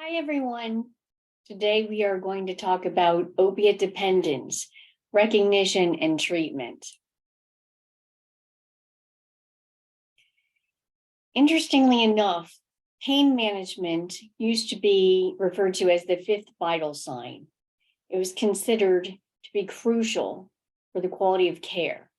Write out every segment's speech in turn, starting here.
Hi, everyone. Today we are going to talk about opiate dependence, recognition, and treatment. Interestingly enough, pain management used to be referred to as the fifth vital sign. It was considered to be crucial for the quality of care.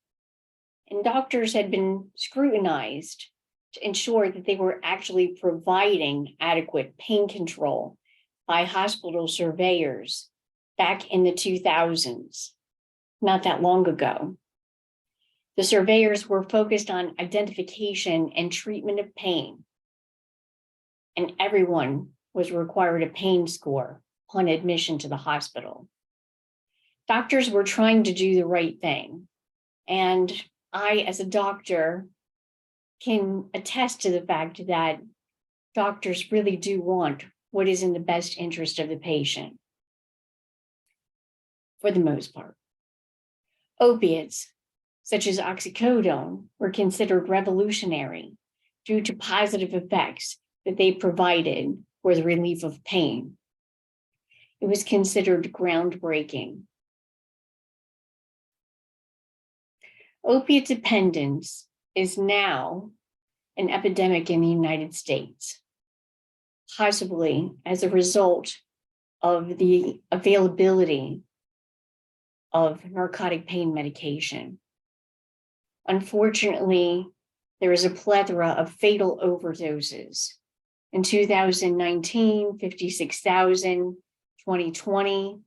And doctors had been scrutinized to ensure that they were actually providing adequate pain control by hospital surveyors back in the 2000s, not that long ago. The surveyors were focused on identification and treatment of pain, and everyone was required a pain score upon admission to the hospital. Doctors were trying to do the right thing, and I, as a doctor, can attest to the fact that doctors really do want what is in the best interest of the patient, for the most part. Opiates, such as oxycodone, were considered revolutionary due to positive effects that they provided for the relief of pain. It was considered groundbreaking. Opiate dependence is now an epidemic in the United States, possibly as a result of the availability of narcotic pain medication. Unfortunately, there is a plethora of fatal overdoses. In 2019, 56,000, 2020,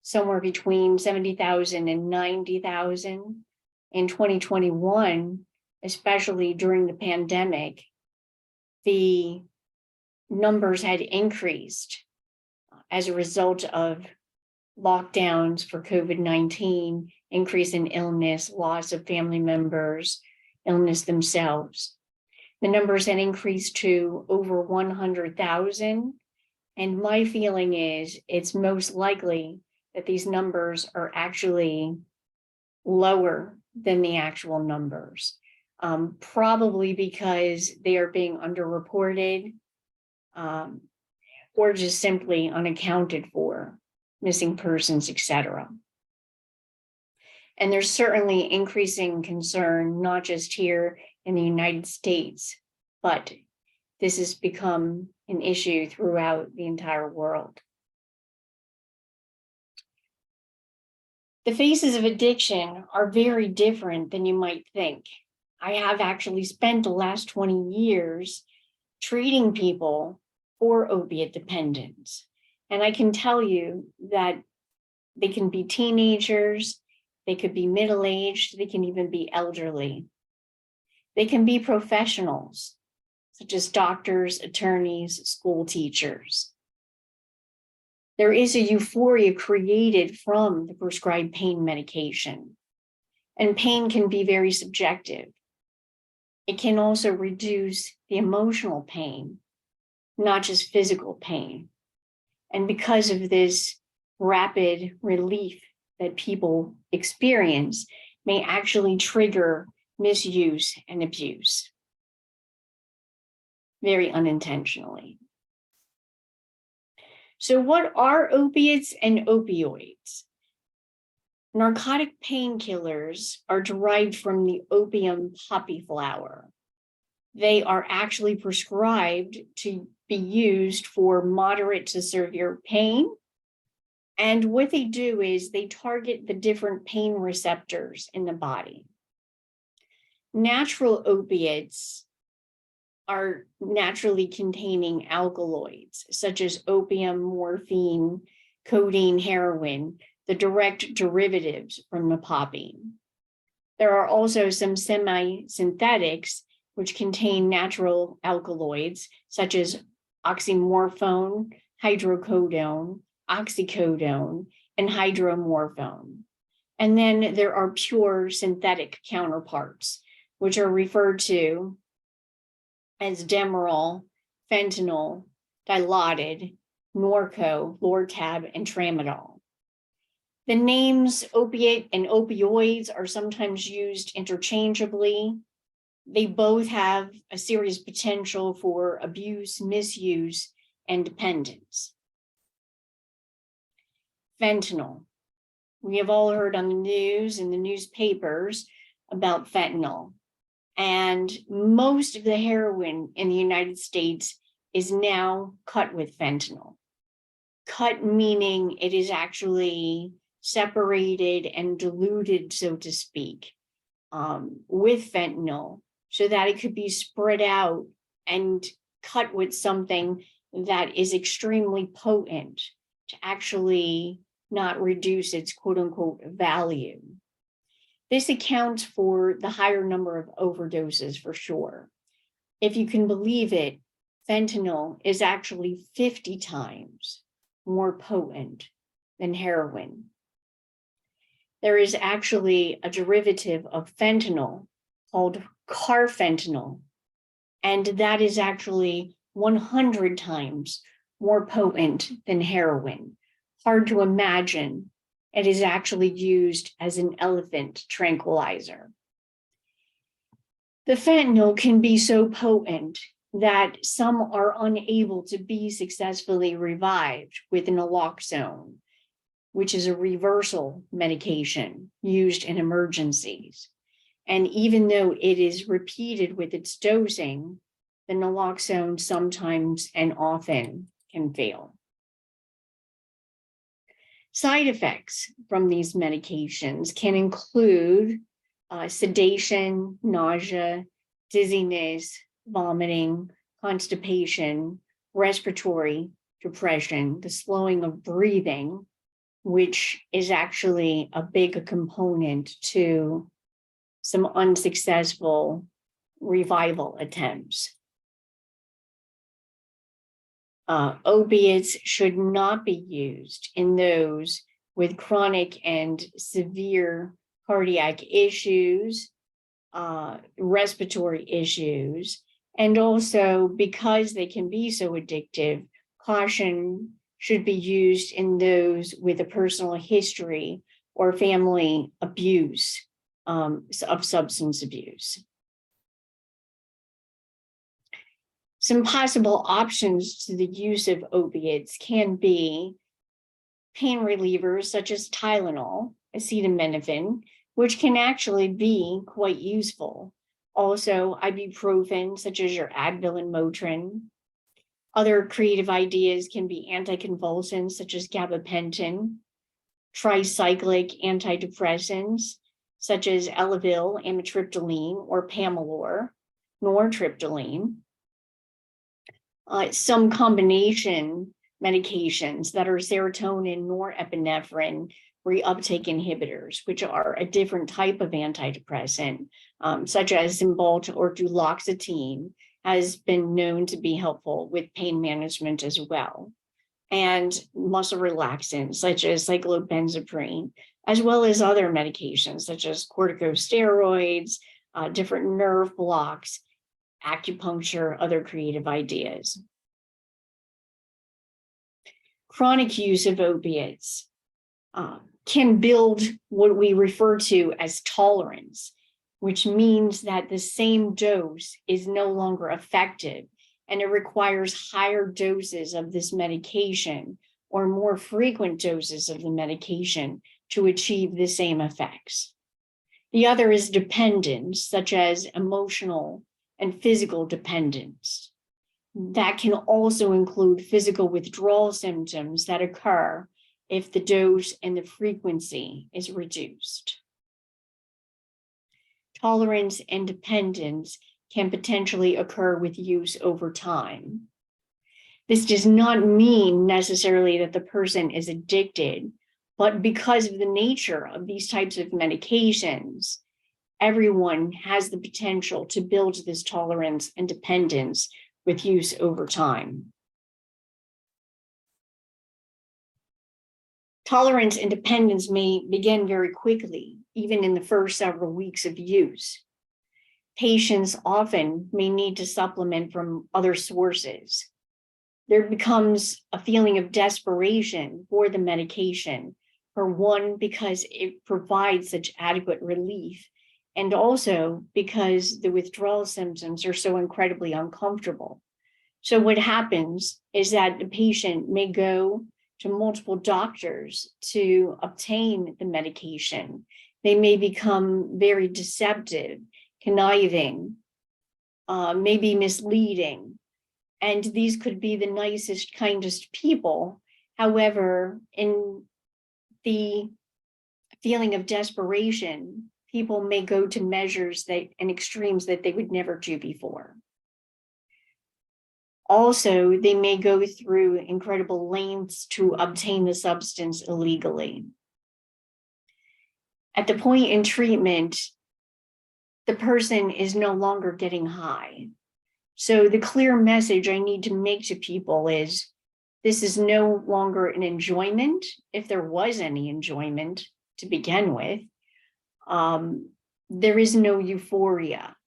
somewhere between 70,000 and 90,000. In 2021, especially during the pandemic, the numbers had increased as a result of lockdowns for COVID-19, increase in illness, loss of family members, illness themselves. The numbers had increased to over 100,000. And my feeling is it's most likely that these numbers are actually lower than the actual numbers, probably because they are being underreported or just simply unaccounted for, missing persons, etc. And there's certainly increasing concern, not just here in the United States, but this has become an issue throughout the entire world. The faces of addiction are very different than you might think. I have actually spent the last 20 years treating people for opiate dependence. And I can tell you that they can be teenagers, they could be middle-aged, they can even be elderly. They can be professionals, such as doctors, attorneys, school teachers. There is a euphoria created from the prescribed pain medication, and pain can be very subjective. It can also reduce the emotional pain, not just physical pain. And because of this rapid relief that people experience, may actually trigger misuse and abuse, very unintentionally. So what are opiates and opioids? Narcotic painkillers are derived from the opium poppy flower. They are actually prescribed to be used for moderate to severe pain. And what they do is they target the different pain receptors in the body. Natural opiates are naturally containing alkaloids, such as opium, morphine, codeine, heroin, the direct derivatives from the poppy. There are also some semi-synthetics which contain natural alkaloids, such as oxymorphone, hydrocodone, oxycodone, and hydromorphone. And then there are pure synthetic counterparts, which are referred to as Demerol, Fentanyl, Dilaudid, Norco, Lortab, and Tramadol. The names opiate and opioids are sometimes used interchangeably. They both have a serious potential for abuse, misuse, and dependence. Fentanyl. We have all heard on the news and the newspapers about fentanyl. And most of the heroin in the United States is now cut with fentanyl. Cut meaning it is actually separated and diluted, so to speak, with fentanyl so that it could be spread out and cut with something that is extremely potent to actually not reduce its quote unquote value. This accounts for the higher number of overdoses for sure. If you can believe it, fentanyl is actually 50 times more potent than heroin. There is actually a derivative of fentanyl called carfentanil, and that is actually 100 times more potent than heroin. Hard to imagine. It is actually used as an elephant tranquilizer. The fentanyl can be so potent that some are unable to be successfully revived with naloxone, which is a reversal medication used in emergencies. And even though it is repeated with its dosing, the naloxone sometimes and often can fail. Side effects from these medications can include sedation, nausea, dizziness, vomiting, constipation, respiratory depression, the slowing of breathing, which is actually a big component to some unsuccessful revival attempts. Opiates should not be used in those with chronic and severe cardiac issues, respiratory issues, and also because they can be so addictive, caution should be used in those with a personal history or family abuse of substance abuse. Some possible options to the use of opiates can be pain relievers such as Tylenol, acetaminophen, which can actually be quite useful. Also, ibuprofen, such as your Advil and Motrin. Other creative ideas can be anticonvulsants, such as gabapentin, tricyclic antidepressants, such as Elavil, amitriptyline, or Pamelor, nortriptyline. Some combination medications that are serotonin, norepinephrine, reuptake inhibitors, which are a different type of antidepressant, such as Cymbalta or duloxetine, has been known to be helpful with pain management as well. And muscle relaxants, such as cyclobenzaprine, as well as other medications, such as corticosteroids, different nerve blocks, acupuncture, other creative ideas. Chronic use of opiates can build what we refer to as tolerance, which means that the same dose is no longer effective and it requires higher doses of this medication or more frequent doses of the medication to achieve the same effects. The other is dependence, such as emotional and physical dependence. That can also include physical withdrawal symptoms that occur if the dose and the frequency is reduced. Tolerance and dependence can potentially occur with use over time. This does not mean necessarily that the person is addicted, but because of the nature of these types of medications, everyone has the potential to build this tolerance and dependence with use over time. Tolerance and dependence may begin very quickly, even in the first several weeks of use. Patients often may need to supplement from other sources. There becomes a feeling of desperation for the medication, for one, because it provides such adequate relief, and also because the withdrawal symptoms are so incredibly uncomfortable. So what happens is that the patient may go to multiple doctors to obtain the medication. They may become very deceptive, conniving, maybe misleading. And these could be the nicest, kindest people. However, in the feeling of desperation, people may go to measures and extremes that they would never do before. Also, they may go through incredible lengths to obtain the substance illegally. At the point in treatment, the person is no longer getting high. So the clear message I need to make to people is this is no longer an enjoyment, if there was any enjoyment to begin with. There is no euphoria.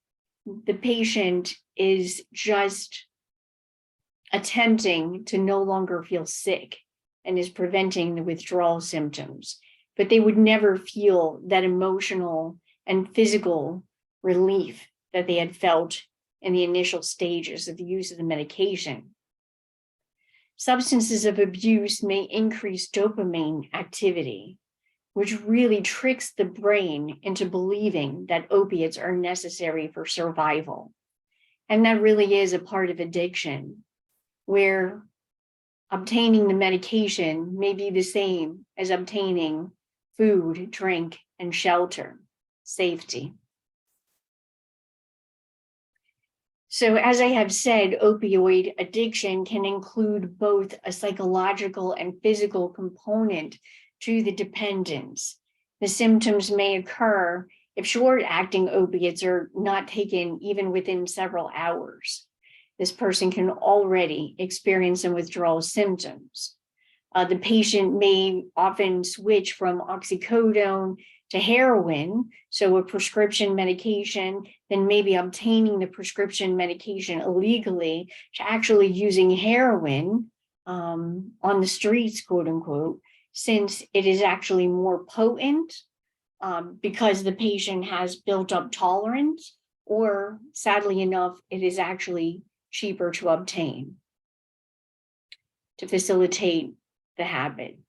The patient is just attempting to no longer feel sick and is preventing the withdrawal symptoms, but they would never feel that emotional and physical relief that they had felt in the initial stages of the use of the medication. Substances of abuse may increase dopamine activity, which really tricks the brain into believing that opiates are necessary for survival. And that really is a part of addiction, where obtaining the medication may be the same as obtaining food, drink, and shelter, safety. So as I have said, opioid addiction can include both a psychological and physical component to the dependence. The symptoms may occur if short-acting opiates are not taken even within several hours. This person can already experience some withdrawal symptoms. The patient may often switch from oxycodone to heroin, so a prescription medication, then maybe obtaining the prescription medication illegally to actually using heroin on the streets, quote unquote, since it is actually more potent because the patient has built up tolerance, or sadly enough, it is actually cheaper to obtain to facilitate the habit.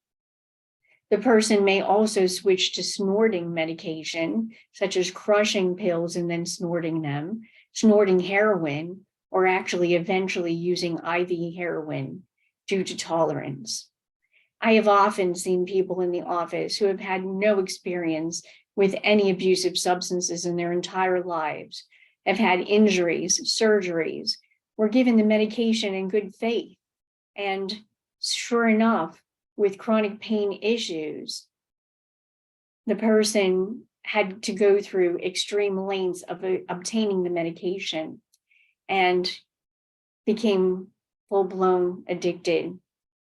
The person may also switch to snorting medication, such as crushing pills and then snorting them, snorting heroin, or actually eventually using IV heroin due to tolerance. I have often seen people in the office who have had no experience with any abusive substances in their entire lives, have had injuries, surgeries, were given the medication in good faith. And sure enough, with chronic pain issues, the person had to go through extreme lengths of obtaining the medication and became full-blown addicted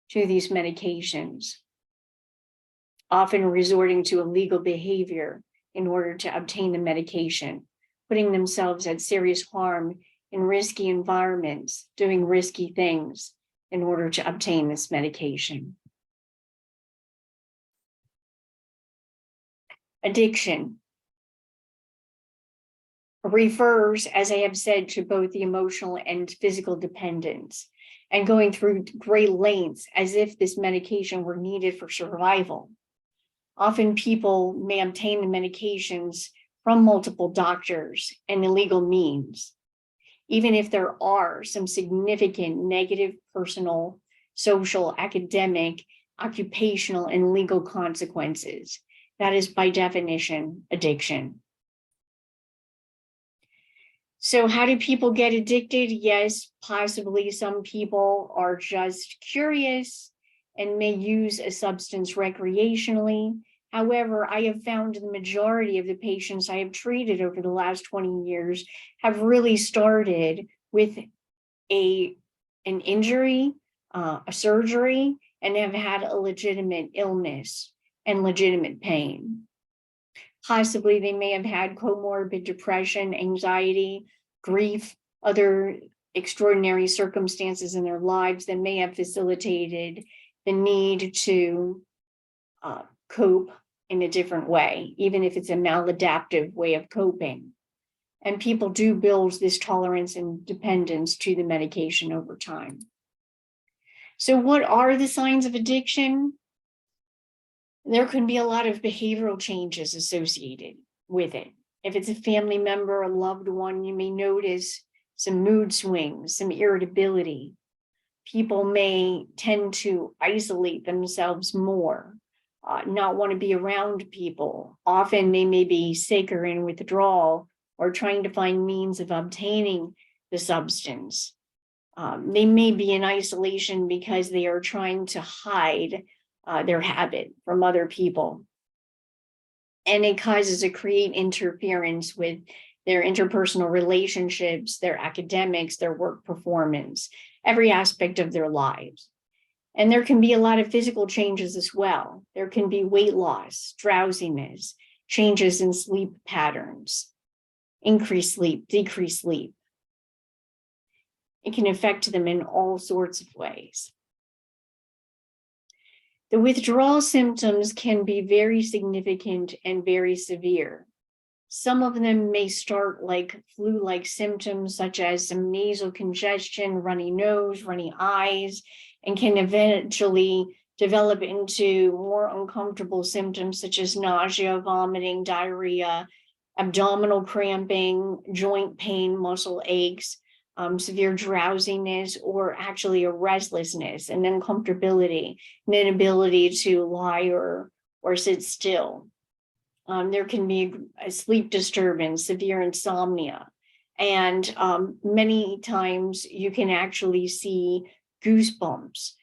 to these medications, often resorting to illegal behavior in order to obtain the medication, putting themselves at serious harm in risky environments, doing risky things in order to obtain this medication. Addiction refers, as I have said, to both the emotional and physical dependence, and going through great lengths as if this medication were needed for survival. Often people may obtain the medications from multiple doctors and illegal means, even if there are some significant negative personal, social, academic, occupational, and legal consequences. That is, by definition, addiction. So how do people get addicted? Yes, possibly some people are just curious and may use a substance recreationally. However, I have found the majority of the patients I have treated over the last 20 years have really started with an injury, a surgery, and have had a legitimate illness and legitimate pain. Possibly they may have had comorbid depression, anxiety, grief, other extraordinary circumstances in their lives that may have facilitated the need to cope in a different way, even if it's a maladaptive way of coping. And people do build this tolerance and dependence to the medication over time. So what are the signs of addiction? There can be a lot of behavioral changes associated with it. If it's a family member, a loved one, you may notice some mood swings, some irritability. People may tend to isolate themselves more, not want to be around people. Often they may be sick or in withdrawal or trying to find means of obtaining the substance. They may be in isolation because they are trying to hide their habit from other people. And it causes to create interference with their interpersonal relationships, their academics, their work performance, every aspect of their lives. And there can be a lot of physical changes as well. There can be weight loss, drowsiness, changes in sleep patterns, increased sleep, decreased sleep. It can affect them in all sorts of ways. The withdrawal symptoms can be very significant and very severe. Some of them may start like flu-like symptoms, such as some nasal congestion, runny nose, runny eyes, and can eventually develop into more uncomfortable symptoms such as nausea, vomiting, diarrhea, abdominal cramping, joint pain, muscle aches, severe drowsiness, or actually a restlessness, and uncomfortability, an inability to lie or sit still. There can be a sleep disturbance, severe insomnia, and many times you can actually see goosebumps,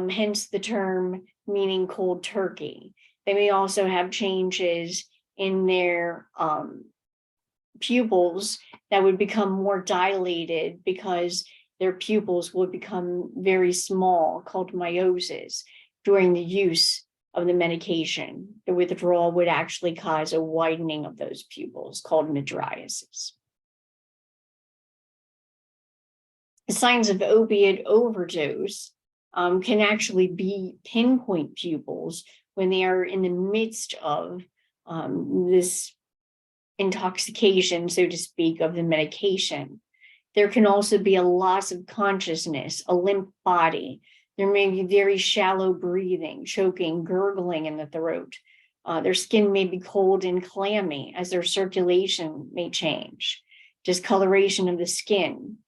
hence the term meaning cold turkey. They may also have changes in their pupils that would become more dilated because their pupils would become very small, called meiosis, during the use of the medication. The withdrawal would actually cause a widening of those pupils, called mydriasis. The signs of opiate overdose can actually be pinpoint pupils when they are in the midst of this intoxication, so to speak, of the medication. There can also be a loss of consciousness, a limp body. There may be very shallow breathing, choking, gurgling in the throat. Their skin may be cold and clammy as their circulation may change. Discoloration of the skin.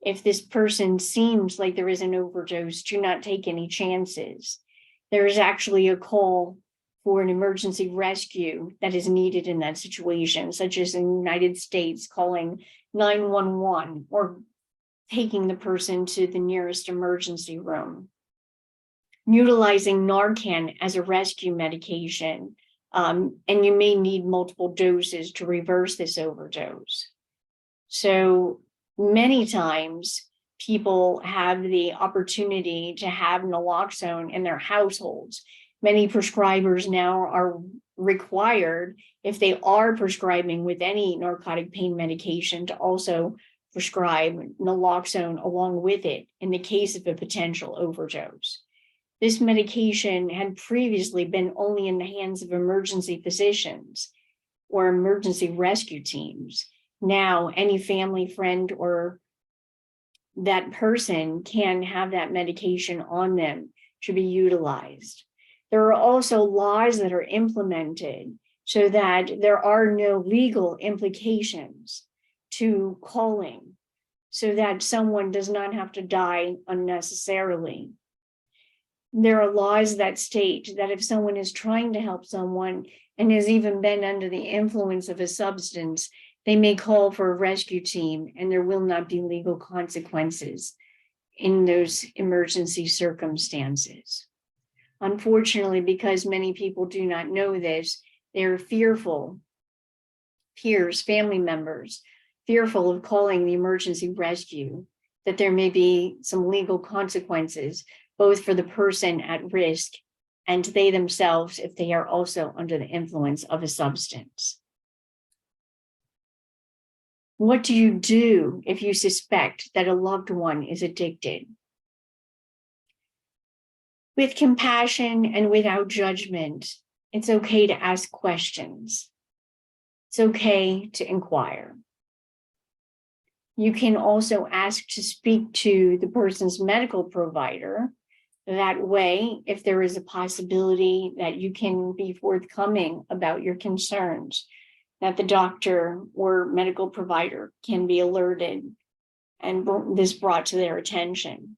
If this person seems like there is an overdose, do not take any chances. There is actually a call for an emergency rescue that is needed in that situation, such as in the United States calling 911 or taking the person to the nearest emergency room. Utilizing Narcan as a rescue medication, and you may need multiple doses to reverse this overdose. So many times people have the opportunity to have naloxone in their households. Many prescribers now are required, if they are prescribing with any narcotic pain medication, to also prescribe naloxone along with it in the case of a potential overdose. This medication had previously been only in the hands of emergency physicians or emergency rescue teams. Now, any family, friend, or that person can have that medication on them to be utilized. There are also laws that are implemented so that there are no legal implications to calling, so that someone does not have to die unnecessarily. There are laws that state that if someone is trying to help someone and has even been under the influence of a substance, they may call for a rescue team and there will not be legal consequences in those emergency circumstances. Unfortunately, because many people do not know this, they're fearful, peers, family members, fearful of calling the emergency rescue, that there may be some legal consequences, both for the person at risk and they themselves if they are also under the influence of a substance. What do you do if you suspect that a loved one is addicted? With compassion and without judgment, it's okay to ask questions. It's okay to inquire. You can also ask to speak to the person's medical provider. That way, if there is a possibility that you can be forthcoming about your concerns, that the doctor or medical provider can be alerted and this brought to their attention.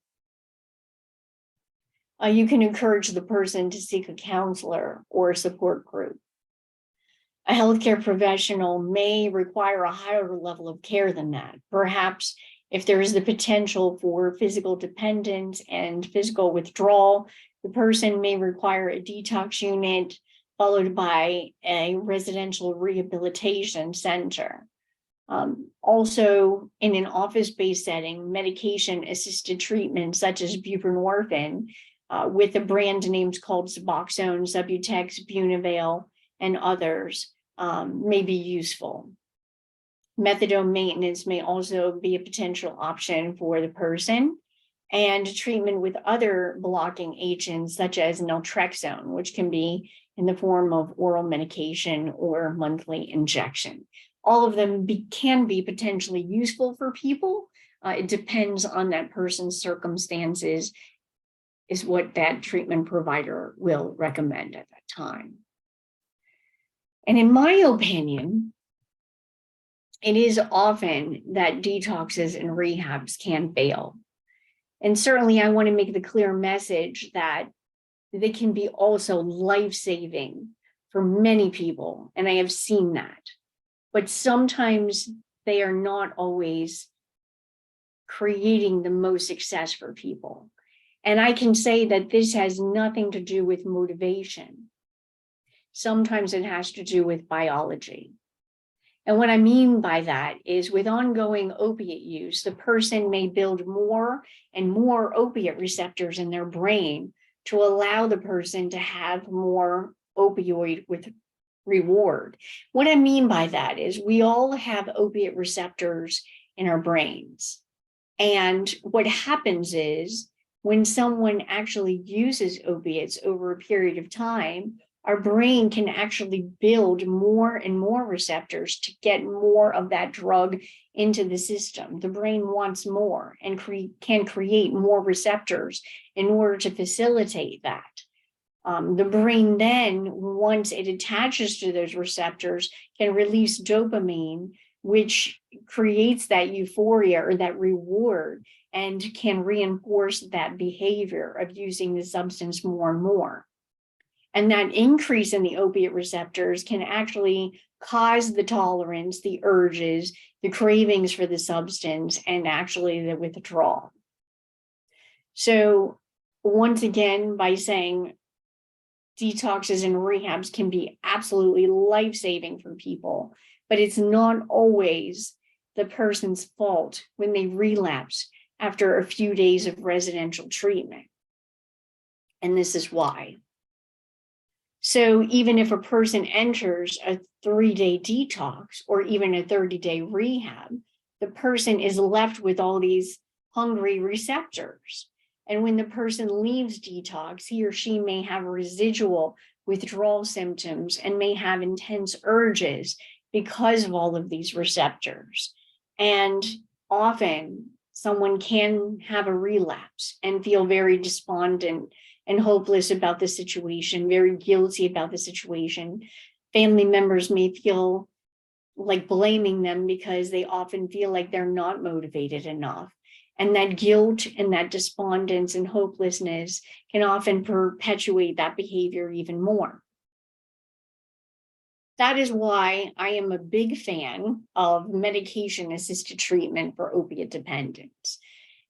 You can encourage the person to seek a counselor or a support group. A healthcare professional may require a higher level of care than that. Perhaps if there is the potential for physical dependence and physical withdrawal, the person may require a detox unit followed by a residential rehabilitation center. Also, in an office-based setting, medication-assisted treatment such as buprenorphine with the brand names called Suboxone, Subutex, Bunavail, and others may be useful. Methadone maintenance may also be a potential option for the person, and treatment with other blocking agents such as naltrexone, which can be in the form of oral medication or monthly injection. All of them can be potentially useful for people. It depends on that person's circumstances, is what that treatment provider will recommend at that time. And in my opinion, it is often that detoxes and rehabs can fail. And certainly I want to make the clear message that they can be also life-saving for many people, and I have seen that. But sometimes they are not always creating the most success for people. And I can say that this has nothing to do with motivation. Sometimes it has to do with biology. And what I mean by that is with ongoing opiate use, the person may build more and more opiate receptors in their brain to allow the person to have more opioid with reward. What I mean by that is we all have opiate receptors in our brains. And what happens is when someone actually uses opiates over a period of time, our brain can actually build more and more receptors to get more of that drug into the system. The brain wants more and can create more receptors in order to facilitate that. The brain then, once it attaches to those receptors, can release dopamine, which creates that euphoria or that reward and can reinforce that behavior of using the substance more and more. And that increase in the opiate receptors can actually cause the tolerance, the urges, the cravings for the substance, and actually the withdrawal. So once again, by saying detoxes and rehabs can be absolutely life-saving for people, but it's not always the person's fault when they relapse after a few days of residential treatment. And this is why. So even if a person enters a 3-day detox or even a 30-day rehab, the person is left with all these hungry receptors. And when the person leaves detox, he or she may have residual withdrawal symptoms and may have intense urges because of all of these receptors. And often someone can have a relapse and feel very despondent and hopeless about the situation, very guilty about the situation. Family members may feel like blaming them because they often feel like they're not motivated enough. And that guilt and that despondence and hopelessness can often perpetuate that behavior even more. That is why I am a big fan of medication-assisted treatment for opiate dependence.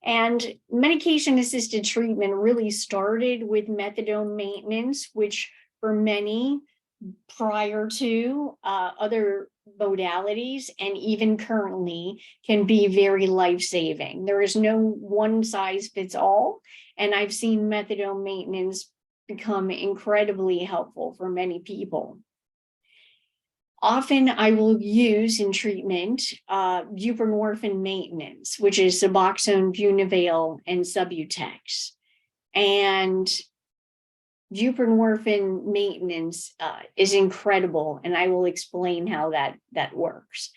And medication-assisted treatment really started with methadone maintenance, which for many prior to other modalities and even currently can be very life-saving. There is no one size fits all, and I've seen methadone maintenance become incredibly helpful for many people. Often I will use in treatment buprenorphine maintenance, which is Suboxone, Bunavail, and Subutex. And buprenorphine maintenance is incredible, and I will explain how that works.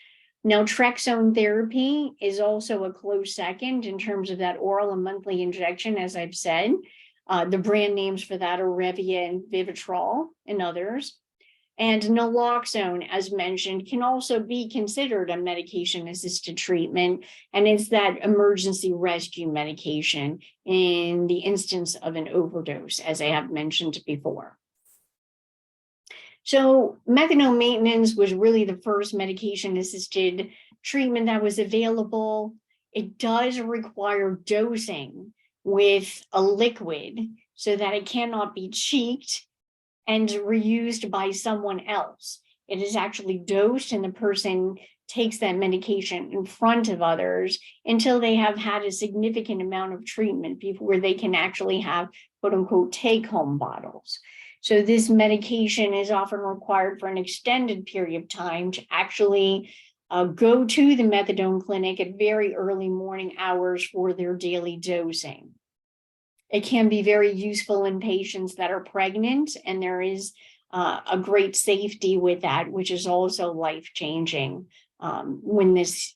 Naltrexone therapy is also a close second in terms of that oral and monthly injection, as I've said. The brand names for that are Revia and Vivitrol and others. And naloxone, as mentioned, can also be considered a medication-assisted treatment, and it's that emergency rescue medication in the instance of an overdose, as I have mentioned before. So methadone maintenance was really the first medication-assisted treatment that was available. It does require dosing with a liquid so that it cannot be cheeked and reused by someone else. It is actually dosed, and the person takes that medication in front of others until they have had a significant amount of treatment before they can actually have quote unquote take-home bottles. So this medication is often required for an extended period of time to actually go to the methadone clinic at very early morning hours for their daily dosing. It can be very useful in patients that are pregnant, and there is a great safety with that, which is also life-changing when this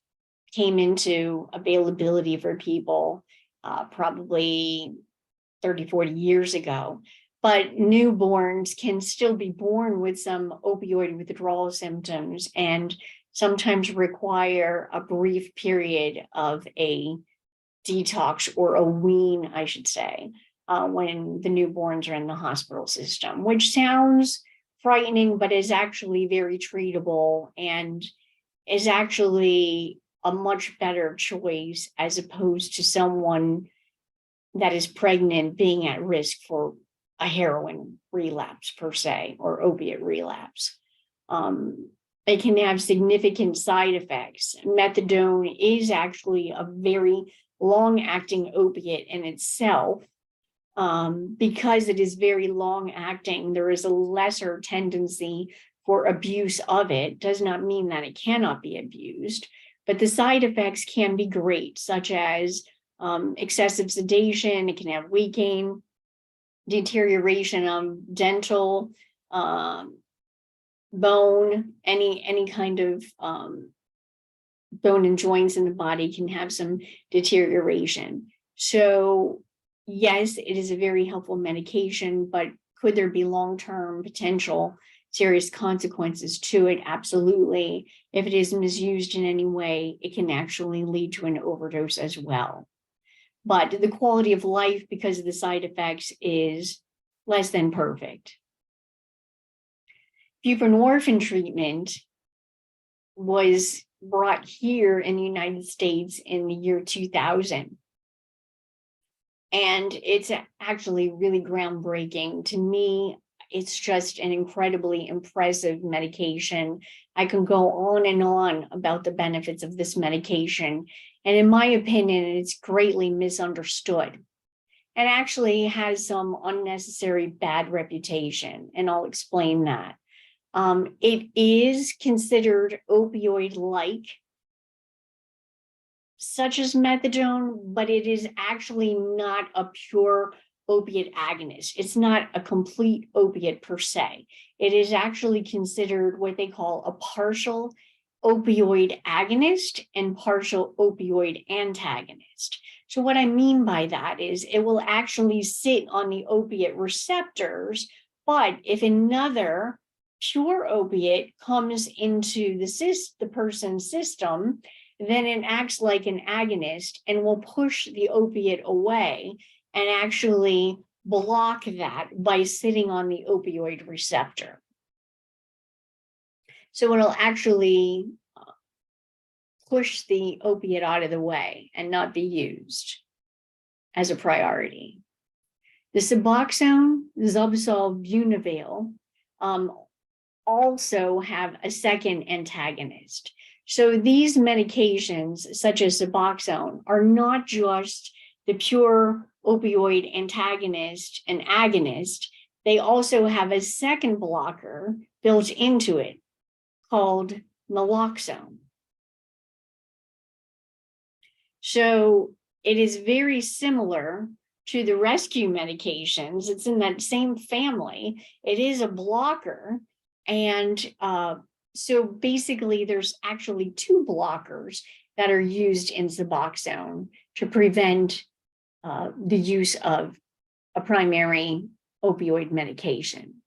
came into availability for people probably 30, 40 years ago. But newborns can still be born with some opioid withdrawal symptoms and sometimes require a brief period of a detox or a wean, I should say, when the newborns are in the hospital system, which sounds frightening, but is actually very treatable and is actually a much better choice as opposed to someone that is pregnant being at risk for a heroin relapse per se, or opiate relapse. It can have significant side effects. Methadone is actually a very long-acting opiate in itself. Because it is very long-acting, there is a lesser tendency for abuse of it. Does not mean that it cannot be abused, but the side effects can be great, such as excessive sedation. It can have weight gain, deterioration of dental, bone, any kind of bone and joints in the body can have some deterioration. So yes, it is a very helpful medication, but could there be long-term potential serious consequences to it? Absolutely. If it is misused in any way, it can actually lead to an overdose as well. But the quality of life, because of the side effects, is less than perfect. Buprenorphine treatment was brought here in the United States in the year 2000. And it's actually really groundbreaking. To me, it's just an incredibly impressive medication. I can go on and on about the benefits of this medication. And in my opinion, it's greatly misunderstood and actually has some unnecessary bad reputation. And I'll explain that. It is considered opioid-like, such as methadone, but it is actually not a pure opiate agonist. It's not a complete opiate per se. It is actually considered what they call a partial opioid agonist and partial opioid antagonist. So what I mean by that is it will actually sit on the opiate receptors, but if another pure opiate comes into the person's system, then it acts like an agonist and will push the opiate away and actually block that by sitting on the opioid receptor. So it'll actually push the opiate out of the way and not be used as a priority. The Suboxone, Zubsolv, Unavail also have a second antagonist. So these medications, such as Suboxone, are not just the pure opioid antagonist and agonist. They also have a second blocker built into it called naloxone. So it is very similar to the rescue medications. It's in that same family. It is a blocker, and So basically, there's actually two blockers that are used in Suboxone to prevent the use of a primary opioid medication.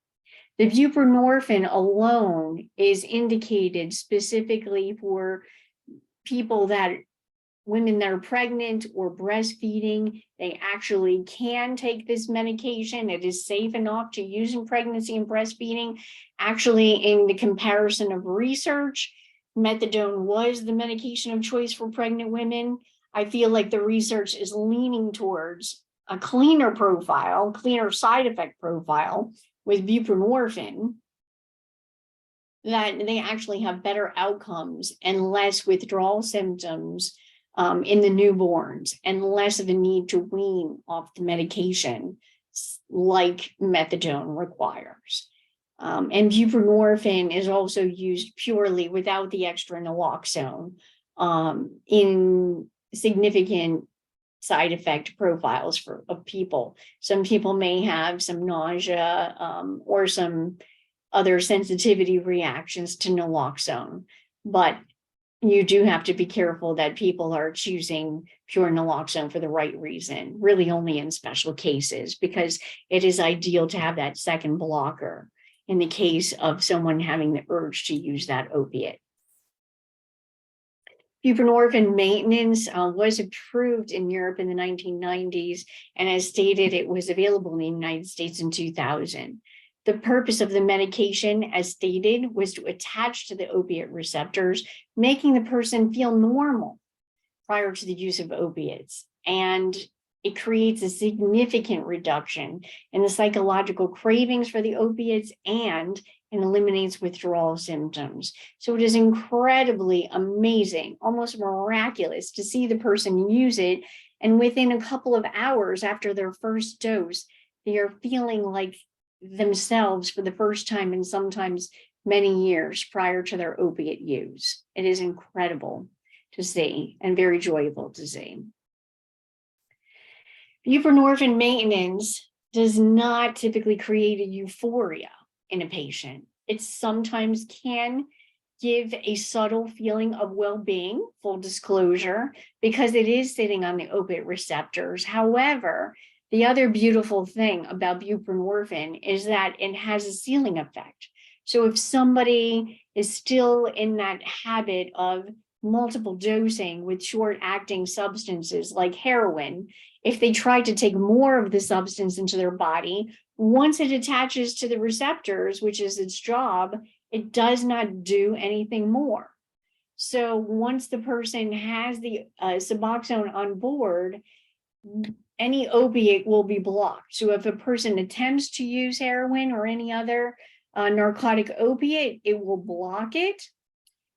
The buprenorphine alone is indicated specifically for people that women that are pregnant or breastfeeding. They actually can take this medication. It is safe enough to use in pregnancy and breastfeeding. Actually, in the comparison of research, methadone was the medication of choice for pregnant women. I feel like the research is leaning towards a cleaner profile, cleaner side effect profile with buprenorphine, that they actually have better outcomes and less withdrawal symptoms in the newborns, and less of a need to wean off the medication like methadone requires. And buprenorphine is also used purely without the extra naloxone in significant side effect profiles of people. Some people may have some nausea or some other sensitivity reactions to naloxone, but you do have to be careful that people are choosing pure naloxone for the right reason, really only in special cases, because it is ideal to have that second blocker in the case of someone having the urge to use that opiate. Buprenorphine maintenance was approved in Europe in the 1990s, and as stated, it was available in the United States in 2000. The purpose of the medication, as stated, was to attach to the opiate receptors, making the person feel normal prior to the use of opiates. And it creates a significant reduction in the psychological cravings for the opiates and eliminates withdrawal symptoms. So it is incredibly amazing, almost miraculous to see the person use it. And within a couple of hours after their first dose, they are feeling like themselves for the first time in sometimes many years prior to their opiate use. It is incredible to see and very joyful to see. Buprenorphine maintenance does not typically create a euphoria in a patient. It sometimes can give a subtle feeling of well-being, full disclosure, because it is sitting on the opiate receptors. However, the other beautiful thing about buprenorphine is that it has a ceiling effect. So if somebody is still in that habit of multiple dosing with short-acting substances like heroin, if they try to take more of the substance into their body, once it attaches to the receptors, which is its job, it does not do anything more. So once the person has the Suboxone on board, any opiate will be blocked. So if a person attempts to use heroin or any other narcotic opiate, it will block it.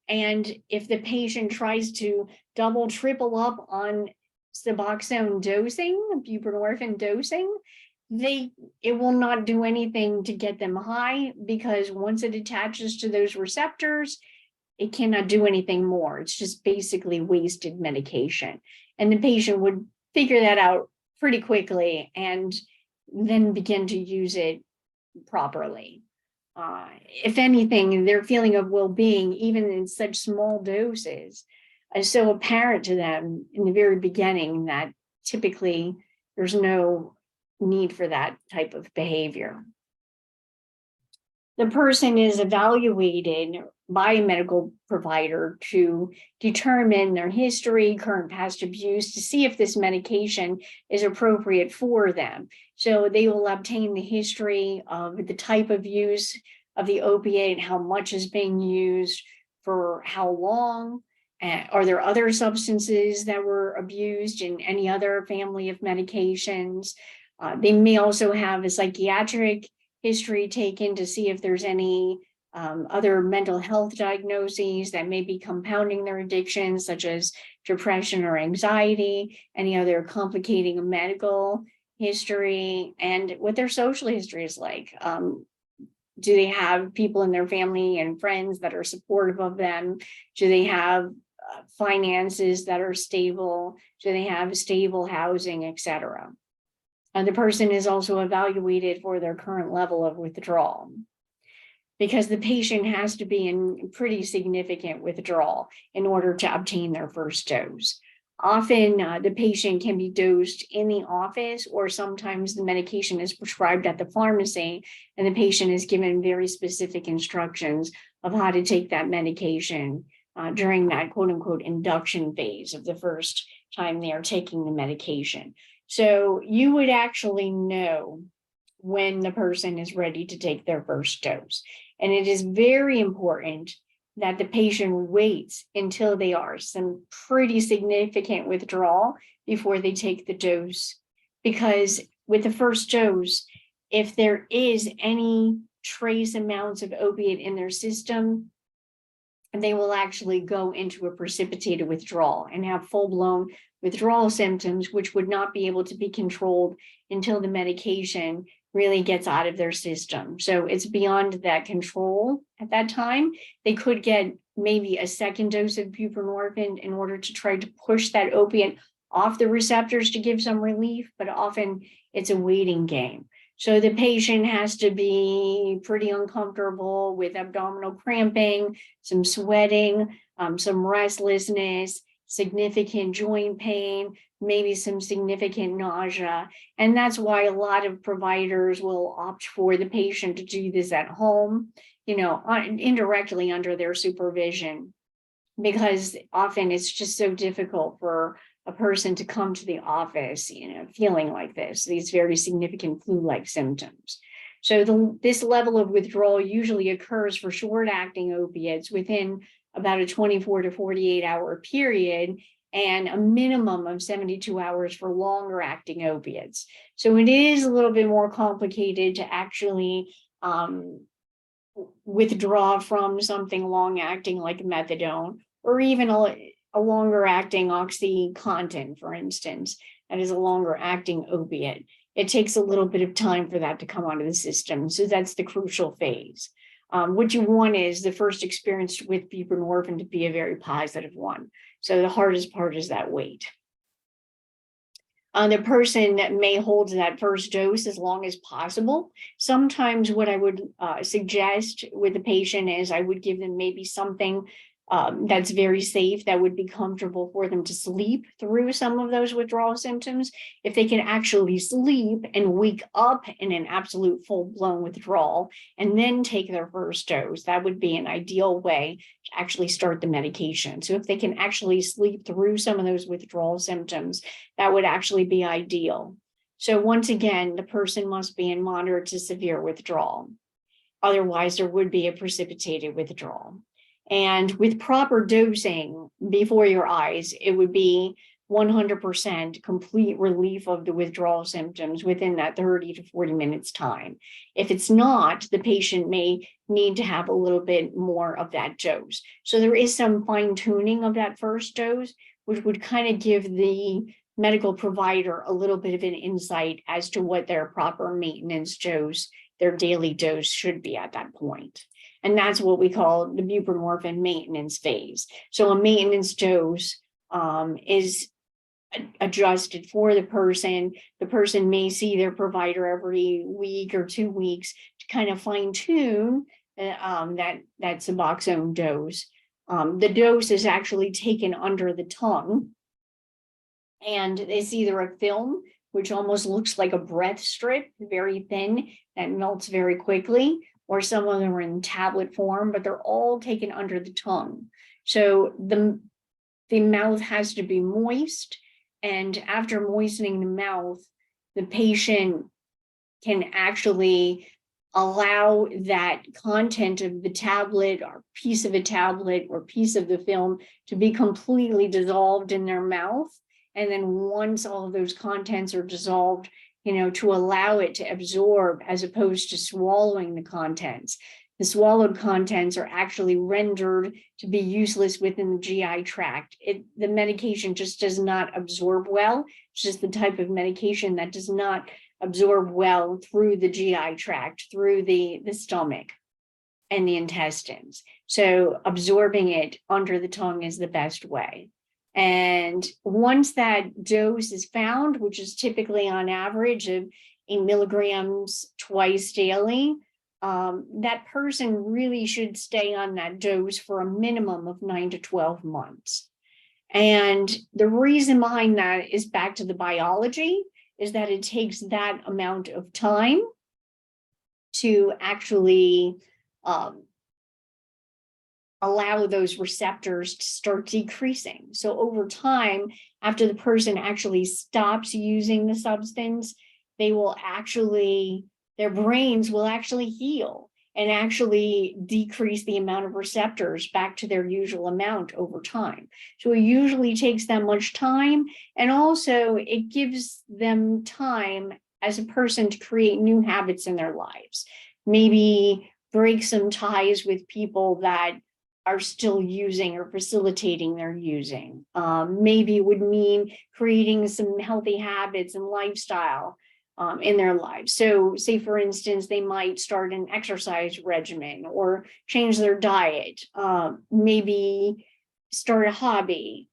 And if the patient tries to double, triple up on Suboxone dosing, buprenorphine dosing, it will not do anything to get them high, because once it attaches to those receptors, it cannot do anything more. It's just basically wasted medication. And the patient would figure that out pretty quickly and then begin to use it properly. If anything, their feeling of well-being, even in such small doses, is so apparent to them in the very beginning that typically there's no need for that type of behavior. The person is evaluated by a medical provider to determine their history, current past abuse, to see if this medication is appropriate for them. So they will obtain the history of the type of use of the opiate, how much is being used, for how long. Are there other substances that were abused in any other family of medications? They may also have a psychiatric history taken to see if there's any other mental health diagnoses that may be compounding their addiction, such as depression or anxiety, any other complicating medical history, and what their social history is like. Do they have people in their family and friends that are supportive of them? Do they have finances that are stable? Do they have stable housing, etc.? The person is also evaluated for their current level of withdrawal. because the patient has to be in pretty significant withdrawal in order to obtain their first dose. Often the patient can be dosed in the office, or sometimes the medication is prescribed at the pharmacy and the patient is given very specific instructions of how to take that medication during that quote unquote induction phase of the first time they are taking the medication. So you would actually know when the person is ready to take their first dose. And it is very important that the patient waits until they are some pretty significant withdrawal before they take the dose. Because with the first dose, if there is any trace amounts of opiate in their system, they will actually go into a precipitated withdrawal and have full-blown withdrawal symptoms, which would not be able to be controlled until the medication really gets out of their system. So it's beyond that control at that time. They could get maybe a second dose of buprenorphine in order to try to push that opiate off the receptors to give some relief, but often it's a waiting game. So the patient has to be pretty uncomfortable with abdominal cramping, some sweating, some restlessness, significant joint pain, maybe some significant nausea. And that's why a lot of providers will opt for the patient to do this at home, indirectly under their supervision, because often it's just so difficult for a person to come to the office, feeling like this, these very significant flu-like symptoms. So this level of withdrawal usually occurs for short-acting opiates within about a 24 to 48 hour period, and a minimum of 72 hours for longer acting opiates. So it is a little bit more complicated to actually withdraw from something long acting like methadone, or even a longer acting OxyContin, for instance, that is a longer acting opiate. It takes a little bit of time for that to come out of the system. So that's the crucial phase. What you want is the first experience with buprenorphine to be a very positive one. So the hardest part is that wait. The person may hold that first dose as long as possible. Sometimes what I would suggest with the patient is I would give them maybe something that's very safe, that would be comfortable for them to sleep through some of those withdrawal symptoms. If they can actually sleep and wake up in an absolute full-blown withdrawal and then take their first dose, that would be an ideal way to actually start the medication. So if they can actually sleep through some of those withdrawal symptoms, that would actually be ideal. So once again, the person must be in moderate to severe withdrawal. Otherwise, there would be a precipitated withdrawal. And with proper dosing before your eyes, it would be 100% complete relief of the withdrawal symptoms within that 30 to 40 minutes time. If it's not, the patient may need to have a little bit more of that dose. So there is some fine tuning of that first dose, which would kind of give the medical provider a little bit of an insight as to what their proper maintenance dose, their daily dose should be at that point. And that's what we call the buprenorphine maintenance phase. So a maintenance dose is adjusted for the person. The person may see their provider every week or 2 weeks to kind of fine tune that Suboxone dose. The dose is actually taken under the tongue, and it's either a film, which almost looks like a breath strip, very thin, that melts very quickly, or some of them are in tablet form, but they're all taken under the tongue. So the mouth has to be moist, and after moistening the mouth, the patient can actually allow that content of the tablet or piece of a tablet or piece of the film to be completely dissolved in their mouth. And then once all of those contents are dissolved, to allow it to absorb as opposed to swallowing the contents. The swallowed contents are actually rendered to be useless within the GI tract. The medication just does not absorb well. It's just the type of medication that does not absorb well through the GI tract, through the stomach and the intestines. So absorbing it under the tongue is the best way. And once that dose is found, which is typically on average of 8 milligrams twice daily, that person really should stay on that dose for a minimum of 9 to 12 months. And the reason behind that is back to the biology, is that it takes that amount of time to actually allow those receptors to start decreasing. So over time, after the person actually stops using the substance, they will actually, their brains will actually heal and actually decrease the amount of receptors back to their usual amount over time. So it usually takes that much time. And also it gives them time as a person to create new habits in their lives. Maybe break some ties with people that are still using or facilitating their using. Maybe it would mean creating some healthy habits and lifestyle in their lives. So say, for instance, they might start an exercise regimen or change their diet, maybe start a hobby,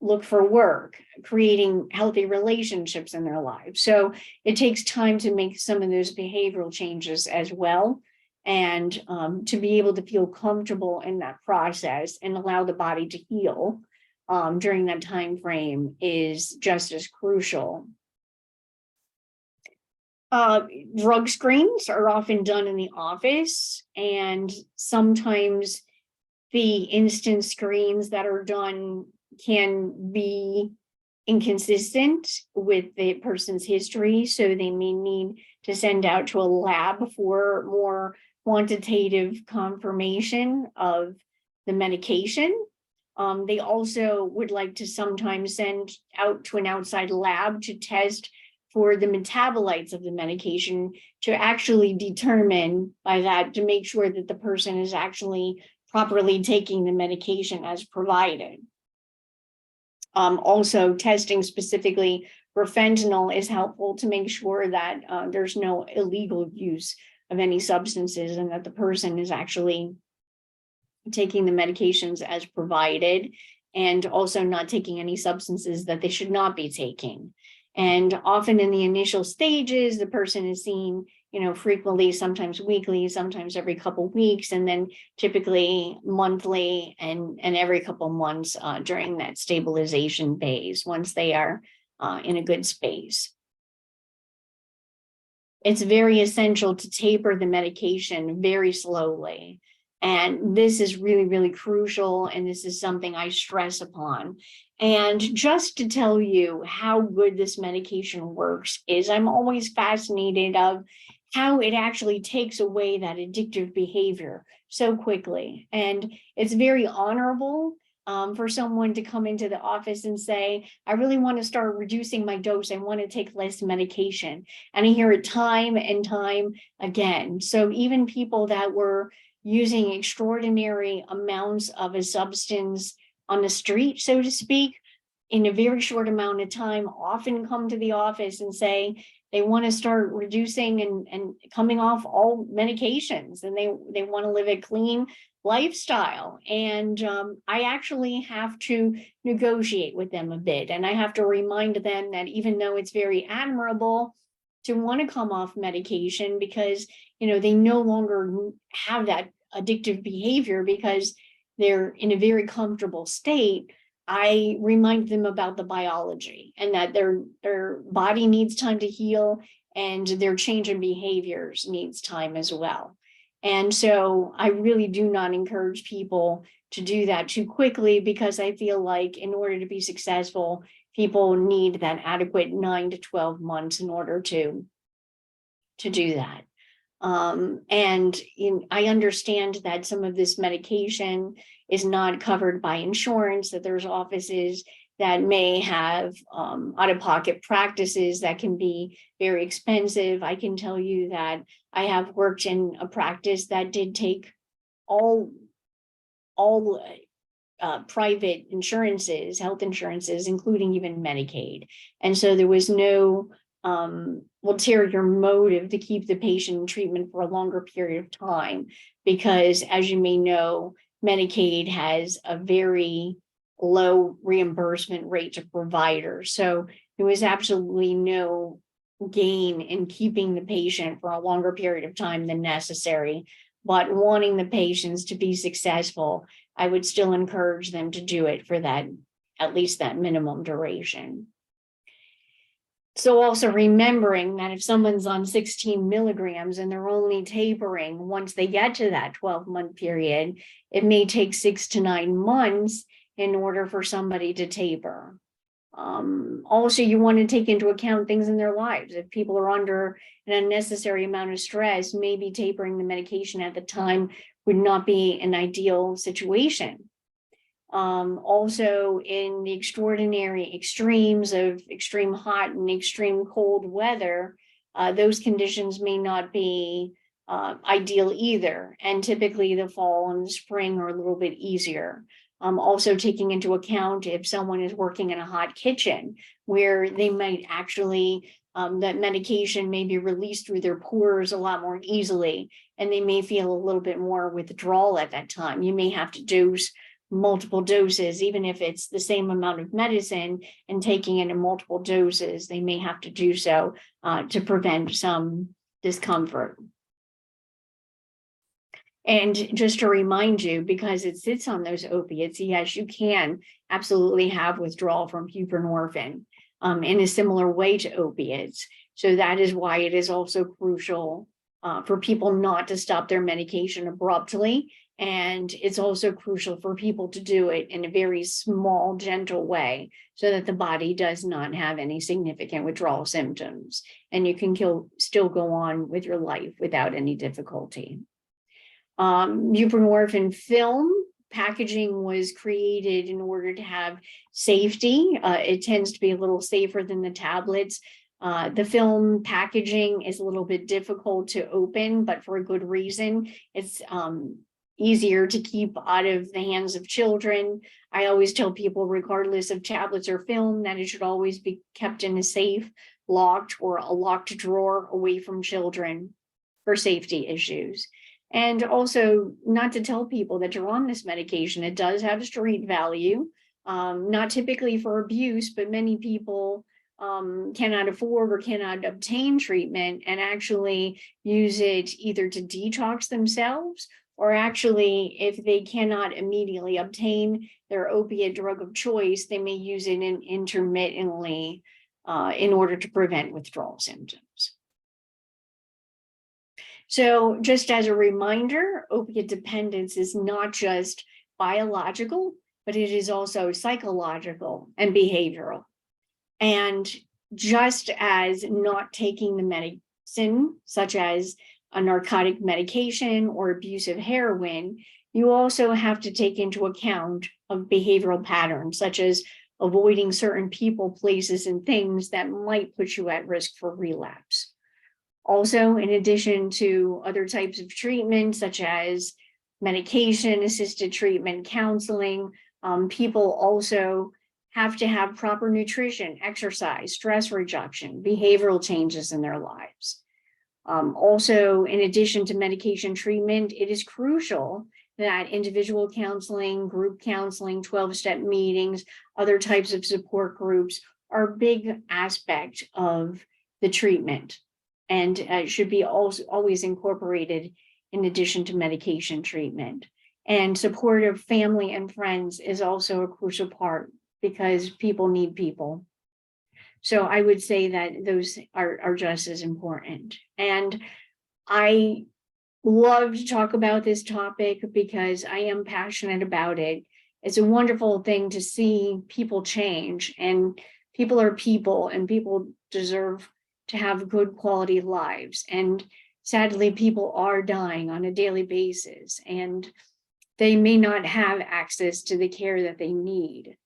look for work, creating healthy relationships in their lives. So it takes time to make some of those behavioral changes as well. And to be able to feel comfortable in that process and allow the body to heal during that time frame is just as crucial. Drug screens are often done in the office, and sometimes the instant screens that are done can be inconsistent with the person's history. So they may need to send out to a lab for more quantitative confirmation of the medication. They also would like to sometimes send out to an outside lab to test for the metabolites of the medication to actually determine by that, to make sure that the person is actually properly taking the medication as provided. Also, testing specifically for fentanyl is helpful to make sure that there's no illegal use of any substances and that the person is actually taking the medications as provided, and also not taking any substances that they should not be taking. And often in the initial stages, the person is seen, frequently, sometimes weekly, sometimes every couple of weeks, and then typically monthly and every couple of months during that stabilization phase, once they are in a good space. It's very essential to taper the medication very slowly. And this is really, really crucial. And this is something I stress upon. And just to tell you how good this medication works is I'm always fascinated of how it actually takes away that addictive behavior so quickly. And it's very honorable for someone to come into the office and say, I really want to start reducing my dose. I want to take less medication. And I hear it time and time again. So even people that were using extraordinary amounts of a substance on the street, so to speak, in a very short amount of time, often come to the office and say they want to start reducing and coming off all medications, and they want to live a clean lifestyle. And I actually have to negotiate with them a bit, and I have to remind them that even though it's very admirable to want to come off medication, because they no longer have that addictive behavior because they're in a very comfortable state, I remind them about the biology and that their body needs time to heal and their change in behaviors needs time as well. And so I really do not encourage people to do that too quickly, because I feel like in order to be successful, people need that adequate 9 to 12 months in order to do that. And I understand that some of this medication is not covered by insurance, that there's offices that may have out-of-pocket practices that can be very expensive. I can tell you that I have worked in a practice that did take all private insurances, health insurances, including even Medicaid. And so there was no ulterior motive to keep the patient in treatment for a longer period of time, because as you may know, Medicaid has a very low reimbursement rate to providers. So there was absolutely no gain in keeping the patient for a longer period of time than necessary, but wanting the patients to be successful, I would still encourage them to do it for that, at least that minimum duration. So also remembering that if someone's on 16 milligrams and they're only tapering once they get to that 12-month period, it may take 6 to 9 months in order for somebody to taper. Also, you want to take into account things in their lives. If people are under an unnecessary amount of stress, maybe tapering the medication at the time would not be an ideal situation. Also, in the extraordinary extremes of extreme hot and extreme cold weather, those conditions may not be ideal either. And typically the fall and the spring are a little bit easier. Also taking into account if someone is working in a hot kitchen where they might actually, that medication may be released through their pores a lot more easily, and they may feel a little bit more withdrawal at that time. You may have to dose multiple doses, even if it's the same amount of medicine and taking it in multiple doses, they may have to do so to prevent some discomfort. And just to remind you, because it sits on those opiates, yes, you can absolutely have withdrawal from buprenorphine in a similar way to opiates. So that is why it is also crucial for people not to stop their medication abruptly. And it's also crucial for people to do it in a very small, gentle way so that the body does not have any significant withdrawal symptoms. And you can still go on with your life without any difficulty. Buprenorphine film packaging was created in order to have safety. It tends to be a little safer than the tablets. The film packaging is a little bit difficult to open, but for a good reason. It's easier to keep out of the hands of children. I always tell people, regardless of tablets or film, that it should always be kept in a safe, locked, or a locked drawer away from children for safety issues. And also not to tell people that you're on this medication. It does have street value, not typically for abuse, but many people cannot afford or cannot obtain treatment and actually use it either to detox themselves, or actually, if they cannot immediately obtain their opiate drug of choice, they may use it intermittently in order to prevent withdrawal symptoms. So just as a reminder, opiate dependence is not just biological, but it is also psychological and behavioral. And just as not taking the medicine, such as a narcotic medication or abusive heroin, you also have to take into account of behavioral patterns, such as avoiding certain people, places, and things that might put you at risk for relapse. Also, in addition to other types of treatment, such as medication-assisted treatment, counseling, people also have to have proper nutrition, exercise, stress reduction, behavioral changes in their lives. Also, in addition to medication treatment, it is crucial that individual counseling, group counseling, 12-step meetings, other types of support groups are a big aspect of the treatment, and should be also always incorporated in addition to medication treatment. And support of family and friends is also a crucial part, because people need people. So I would say that those are just as important. And I love to talk about this topic because I am passionate about it. It's a wonderful thing to see people change, and people are people, and people deserve to have good quality lives. And sadly, people are dying on a daily basis, and they may not have access to the care that they need.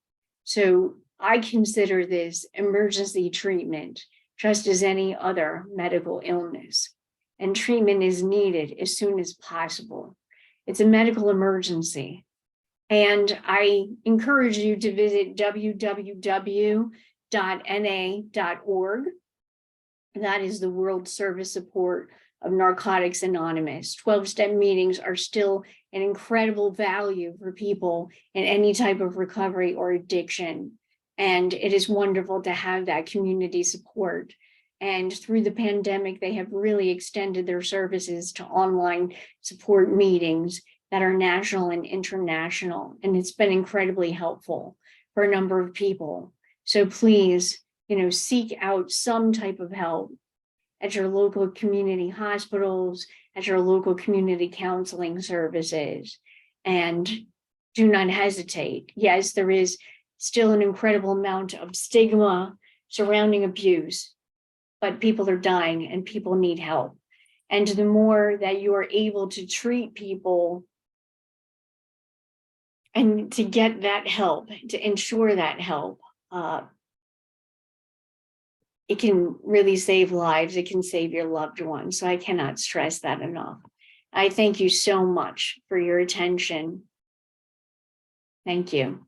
So I consider this emergency treatment just as any other medical illness, and treatment is needed as soon as possible. It's a medical emergency. And I encourage you to visit www.na.org. That is the World Service Support of Narcotics Anonymous. 12-step meetings are still an incredible value for people in any type of recovery or addiction. And it is wonderful to have that community support. And through the pandemic, they have really extended their services to online support meetings that are national and international. And it's been incredibly helpful for a number of people. So please, seek out some type of help at your local community hospitals, at your local community counseling services, and do not hesitate. Yes, there is still an incredible amount of stigma surrounding abuse, but people are dying and people need help. And the more that you are able to treat people and to get that help, to ensure that help, it can really save lives. It can save your loved ones. So I cannot stress that enough. I thank you so much for your attention. Thank you.